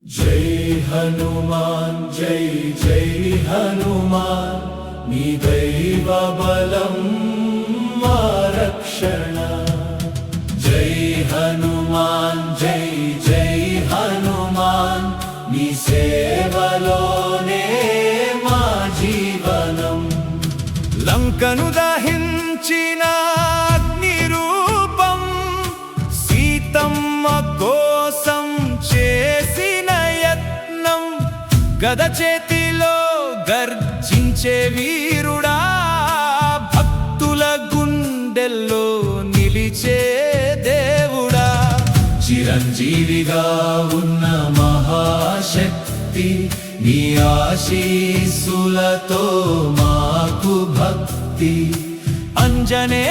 जय हनुमान जय जय हनुमान नी दैव बलं मा रक्षण जय हनुमान जय जय हनुमान नी सेवलोने मा जीवनम లంకను దహించిన అగ్ని రూపం సీతమ్మ కోసం చేసిన యత్నం గద చేతిలో గర్జించే వీరుడా భక్తుల గుండెల్లో నిలిచే దేవుడా చిరంజీవిగా ఉన్న మహాశక్తి నీ ఆశీస్సులతో మాకు భక్తి అంజనే